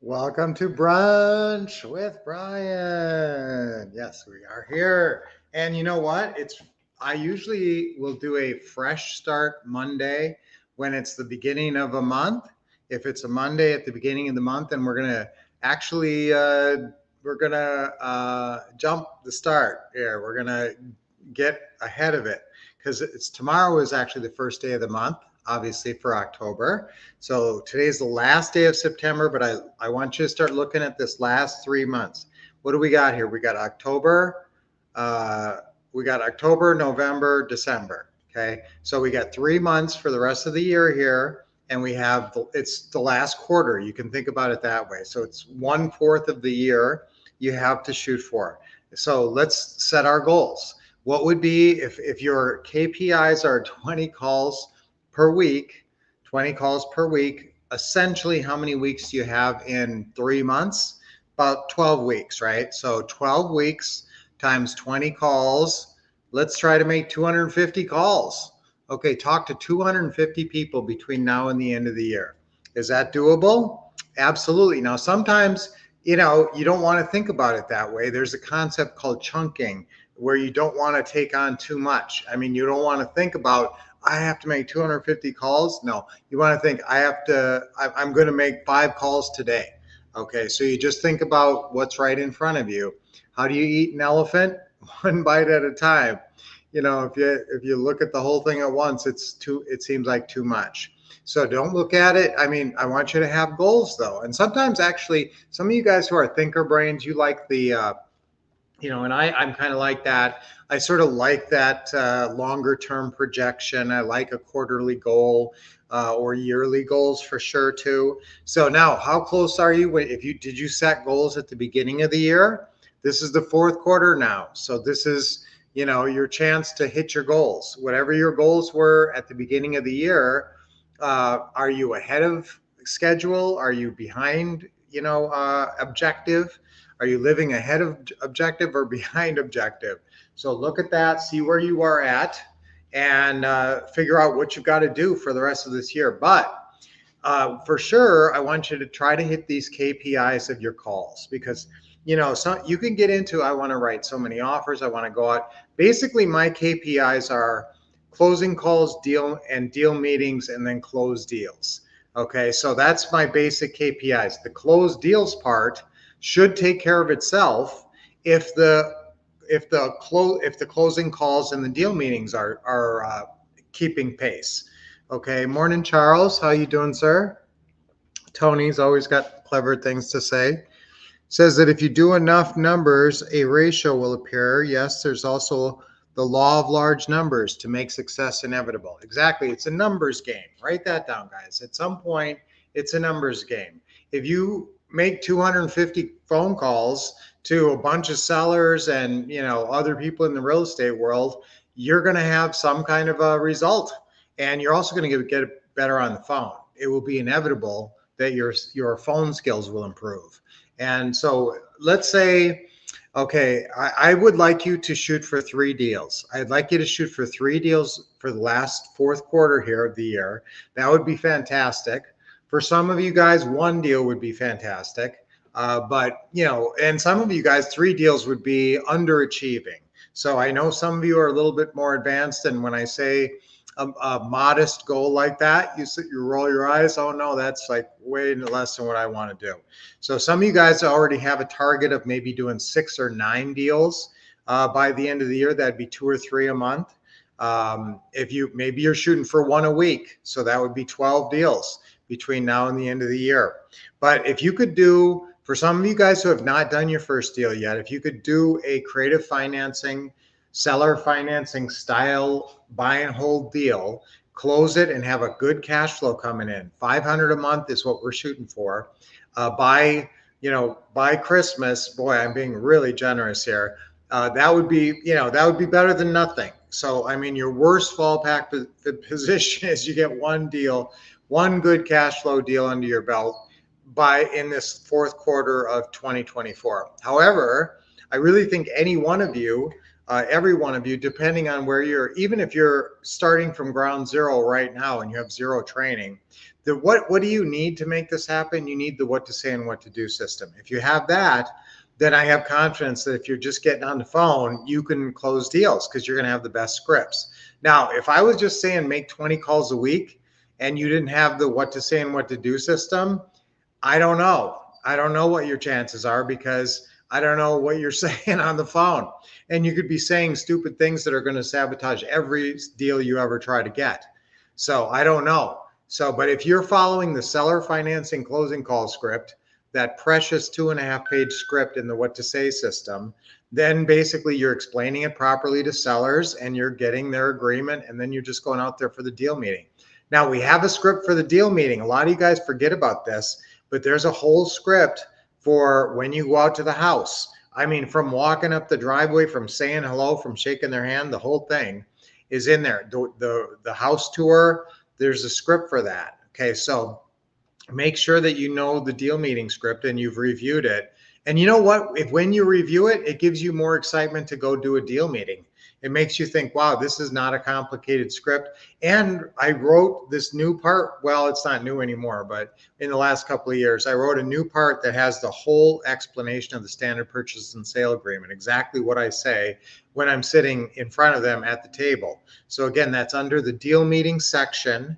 Welcome to Brunch with Brian. Yes, we are here. And you know what? I usually will do a fresh start Monday when it's the beginning of a month. If it's a Monday at the beginning of the month, then actually we're gonna jump the start here. We're gonna get ahead of it because it's tomorrow is actually the first day of the month, obviously for October. So today's the last day of September, but I want you to start looking at this last 3 months. What do we got here? Uh, we got October, November, December. Okay, so we got 3 months for the rest of the year here, and it's the last quarter. You can think about it that way. So it's 1/4 of the year you have to shoot for. So let's set our goals. What would be if your KPIs are 20 calls per week, 20 calls per week, essentially how many weeks do you have in 3 months? About 12 weeks, right? So 12 weeks times 20 calls. Let's try to make 250 calls. Okay, talk to 250 people between now and the end of the year. Is that doable? Absolutely. Now, sometimes, you don't want to think about it that way. There's a concept called chunking where you don't want to take on too much. I mean, you don't want to think about, I have to make 250 calls. No, you want to think, I'm going to make 5 calls today. Okay, so you just think about what's right in front of you. How do you eat an elephant? One bite at a time. If you look at the whole thing at once, it seems like too much. So don't look at it. I mean, I want you to have goals though. And sometimes actually, some of you guys who are thinker brains, you like and I'm kind of like that. I sort of like that longer term projection. I like a quarterly goal or yearly goals for sure too. So now, how close are you? Did you set goals at the beginning of the year? This is the fourth quarter now, so this is your chance to hit your goals. Whatever your goals were at the beginning of the year, are you ahead of schedule? Are you behind? Objective. Are you living ahead of objective or behind objective? So look at that, see where you are at, and figure out what you've got to do for the rest of this year. But for sure, I want you to try to hit these KPIs of your calls because you can get into, I want to write so many offers, I want to go out. Basically, my KPIs are closing calls, deal meetings, and then close deals. Okay, so that's my basic KPIs. The close deals part should take care of itself if the closing calls and the deal meetings are keeping pace. Okay, morning, Charles. How you doing, sir? Tony's always got clever things to say. Says that if you do enough numbers, a ratio will appear. Yes, there's also the law of large numbers to make success inevitable. Exactly. It's a numbers game. Write that down, guys. At some point, it's a numbers game. If you make 250 phone calls to a bunch of sellers and other people in the real estate world, you're going to have some kind of a result, and you're also going to get better on the phone. It will be inevitable that your phone skills will improve. And so let's say, okay, I would like you to shoot for 3 deals. I'd like you to shoot for 3 deals for the last fourth quarter here of the year. That would be fantastic. For some of you guys, 1 deal would be fantastic. And some of you guys, 3 deals would be underachieving. So I know some of you are a little bit more advanced. And when I say a modest goal like that, you roll your eyes. Oh no, that's like way less than what I want to do. So some of you guys already have a target of maybe doing 6 or 9 deals by the end of the year. That'd be 2 or 3 a month. Maybe you're shooting for 1 a week, so that would be 12 deals between now and the end of the year. But if you could do, for some of you guys who have not done your first deal yet, if you could do a creative financing, seller financing style buy and hold deal, close it and have a good cash flow coming in. 500 a month is what we're shooting for. By Christmas, boy, I'm being really generous here. That would be better than nothing. So, I mean, your worst fallback position is you get 1 deal, 1 good cash flow deal under your belt in this fourth quarter of 2024. However, I really think every one of you, depending on where even if you're starting from ground zero right now and you have zero training, what do you need to make this happen? You need the what to say and what to do system. If you have that, then I have confidence that if you're just getting on the phone, you can close deals because you're going to have the best scripts. Now, if I was just saying make 20 calls a week and you didn't have the what to say and what to do system, I don't know. I don't know what your chances are because I don't know what you're saying on the phone. And you could be saying stupid things that are going to sabotage every deal you ever try to get. So I don't know. So, but if you're following the seller financing closing call script, that precious 2.5-page script in the what to say system, then basically you're explaining it properly to sellers and you're getting their agreement. And then you're just going out there for the deal meeting. Now we have a script for the deal meeting. A lot of you guys forget about this, but there's a whole script for when you go out to the house. I mean, from walking up the driveway, from saying hello, from shaking their hand, the whole thing is in there. The house tour, there's a script for that. Okay, so make sure that you know the deal meeting script and you've reviewed it. And you know what? If when you review it, it gives you more excitement to go do a deal meeting. It makes you think, wow, this is not a complicated script. And I wrote this new part. Well, it's not new anymore, but in the last couple of years, I wrote a new part that has the whole explanation of the standard purchase and sale agreement, exactly what I say when I'm sitting in front of them at the table. So again, that's under the deal meeting section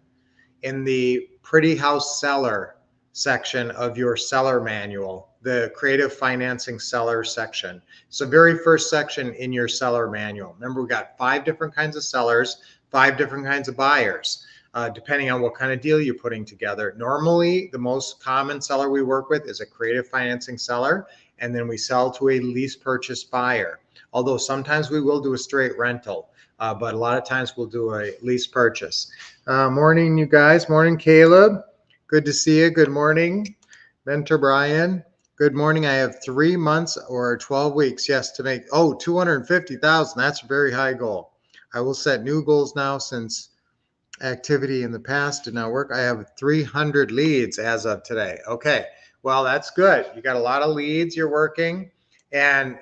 in the Pretty House Seller section of your seller manual, the creative financing seller section. It's the very first section in your seller manual. Remember, we got 5 different kinds of sellers, 5 different kinds of buyers, depending on what kind of deal you're putting together. Normally, the most common seller we work with is a creative financing seller, and then we sell to a lease purchase buyer. Although sometimes we will do a straight rental, but a lot of times we'll do a lease purchase. Morning, you guys. Morning, Caleb. Good to see you. Good morning, Mentor Brian. Good morning. I have 3 months or 12 weeks, yes, to make, 250,000. That's a very high goal. I will set new goals now since activity in the past did not work. I have 300 leads as of today. Okay, well, that's good. You got a lot of leads you're working, and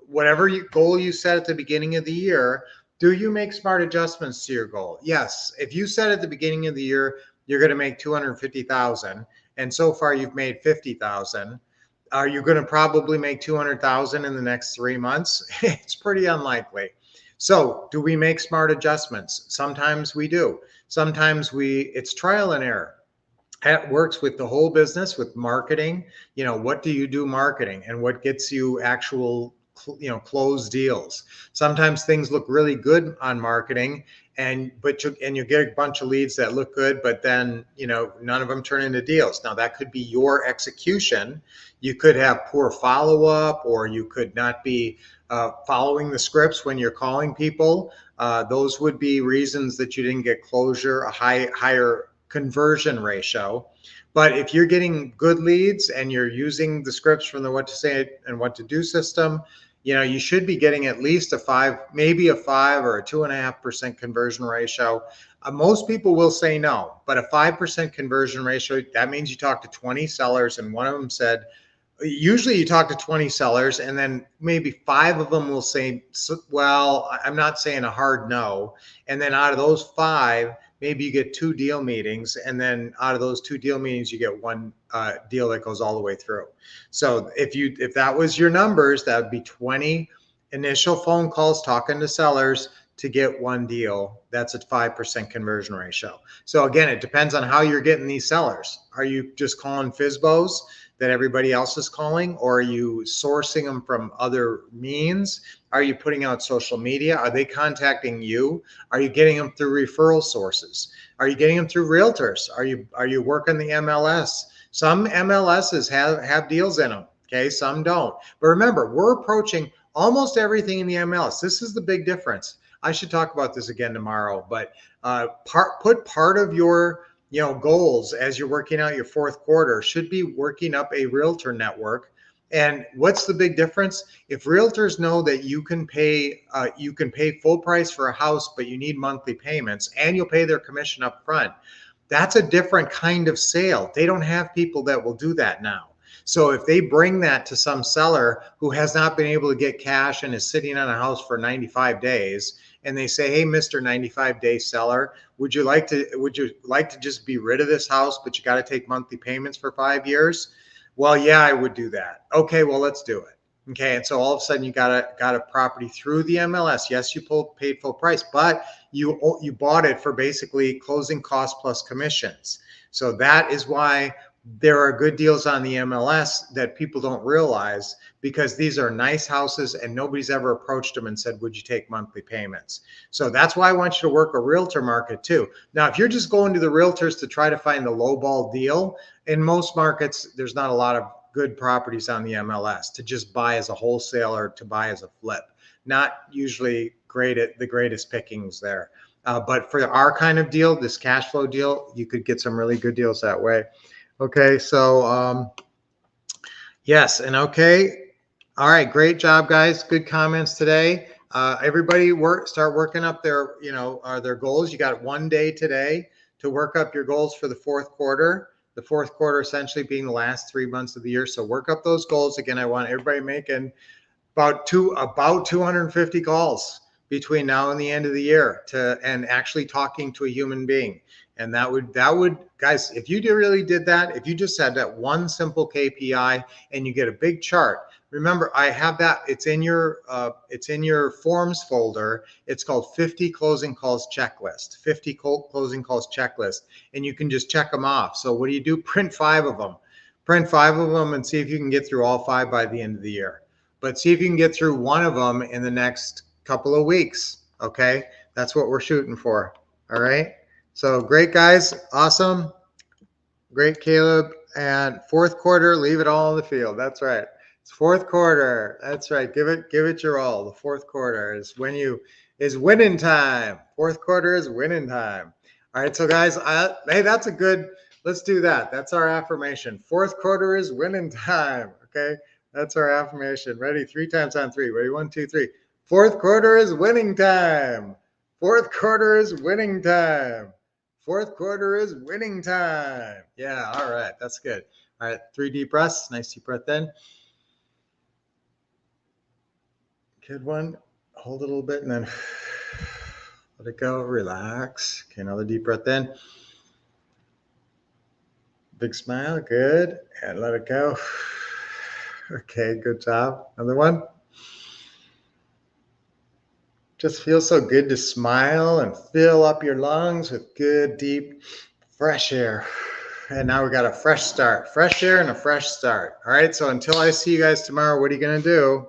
whatever goal you set at the beginning of the year, do you make smart adjustments to your goal? Yes. If you set at the beginning of the year, you're going to make 250,000, and so far you've made 50,000. Are you going to probably make 200,000 in the next 3 months? It's pretty unlikely. So do we make smart adjustments? Sometimes we do. Sometimes it's trial and error. It works with the whole business, with marketing. What do you do marketing and what gets you actual close deals? Sometimes things look really good on marketing and you get a bunch of leads that look good, but then none of them turn into deals. Now that could be your execution. You could have poor follow-up, or you could not be following the scripts when you're calling people. Those would be reasons that you didn't get closure, a higher conversion ratio. But if you're getting good leads and you're using the scripts from the what to say and what to do system, you should be getting at least a 5, maybe a 5 or a 2.5% conversion ratio. Most people will say no, but a 5% conversion ratio, that means you talk to 20 sellers and one of them said, usually you talk to 20 sellers and then maybe 5 of them will say, well, I'm not saying a hard no. And then out of those 5, maybe you get 2 deal meetings, and then out of those 2 deal meetings, you get 1 deal that goes all the way through. So if that was your numbers, that would be 20 initial phone calls talking to sellers to get 1 deal. That's a 5% conversion ratio. So again, it depends on how you're getting these sellers. Are you just calling FSBOs that everybody else is calling, or are you sourcing them from other means? Are you putting out social media? Are they contacting you? Are you getting them through referral sources? Are you getting them through realtors? Are you working the MLS? Some MLSs have deals in them. Okay, some don't. But remember, we're approaching almost everything in the MLS. This is the big difference. I should talk about this again tomorrow, but put part of your goals as you're working out your 4th quarter should be working up a realtor network. And what's the big difference? If realtors know that you can pay full price for a house, but you need monthly payments, and you'll pay their commission up front, that's a different kind of sale. They don't have people that will do that now. So if they bring that to some seller who has not been able to get cash and is sitting on a house for 95 days, and they say, hey, Mr. 95-day seller, would you like to just be rid of this house, but you got to take monthly payments for 5 years? Well, yeah, I would do that. Okay, well, let's do it. Okay, and so all of a sudden you got a property through the MLS. Yes, you paid full price, but you bought it for basically closing costs plus commissions. So that is why there are good deals on the MLS that people don't realize, because these are nice houses and nobody's ever approached them and said, would you take monthly payments? So that's why I want you to work a realtor market too. Now, if you're just going to the realtors to try to find the lowball deal, in most markets, there's not a lot of good properties on the MLS to just buy as a wholesaler, to buy as a flip. Not usually great at the greatest pickings there. But for our kind of deal, this cash flow deal, you could get some really good deals that way. Okay, so yes, and okay. All right, great job, guys. Good comments today. Everybody start working up their, their goals. You got one day today to work up your goals for the fourth quarter. The fourth quarter essentially being the last 3 months of the year. So work up those goals. Again, I want everybody making about 250 calls between now and the end of the year and actually talking to a human being. And that would, guys, if you really did that, if you just had that one simple KPI and you get a big chart. Remember, I have that. It's in your forms folder. It's called 50 closing calls checklist. 50 closing calls checklist, and you can just check them off. So what do? Print 5 of them. Print 5 of them and see if you can get through all 5 by the end of the year. But see if you can get through one of them in the next couple of weeks. Okay, that's what we're shooting for. All right. So great, guys. Awesome. Great, Caleb. And fourth quarter, leave it all in the field. That's right. It's fourth quarter. That's right. Give it your all. The fourth quarter is winning time. Fourth quarter is winning time. All right. So guys, hey, that's a good, let's do that. That's our affirmation. Fourth quarter is winning time. Okay. That's our affirmation. Ready? 3 times on 3. Ready? 1, 2, 3. Fourth quarter is winning time. Fourth quarter is winning time. Fourth quarter is winning time. Yeah, all right. That's good. All right, 3 deep breaths. Nice deep breath in. Good one. Hold it a little bit and then let it go. Relax. Okay, another deep breath in. Big smile. Good. And let it go. Okay, good job. Another one. Just feels so good to smile and fill up your lungs with good, deep, fresh air. And now we got a fresh start, fresh air and a fresh start. All right. So until I see you guys tomorrow, what are you going to do?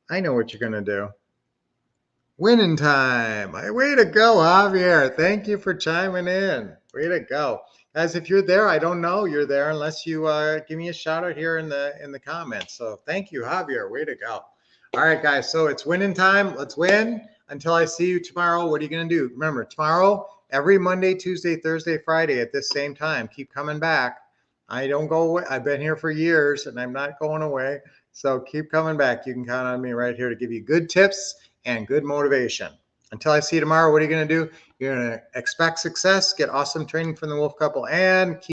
I know what you're going to do. Winning time. Way to go, Javier. Thank you for chiming in. Way to go. Guys, if you're there, I don't know you're there unless you give me a shout out here in the comments. So thank you, Javier. Way to go. All right, guys. So it's winning time. Let's win. Until I see you tomorrow, what are you going to do? Remember, tomorrow, every Monday, Tuesday, Thursday, Friday at this same time. Keep coming back. I don't go away. I've been here for years and I'm not going away. So keep coming back. You can count on me right here to give you good tips and good motivation. Until I see you tomorrow, what are you going to do? You're going to expect success, get awesome training from the Wolf Couple, and keep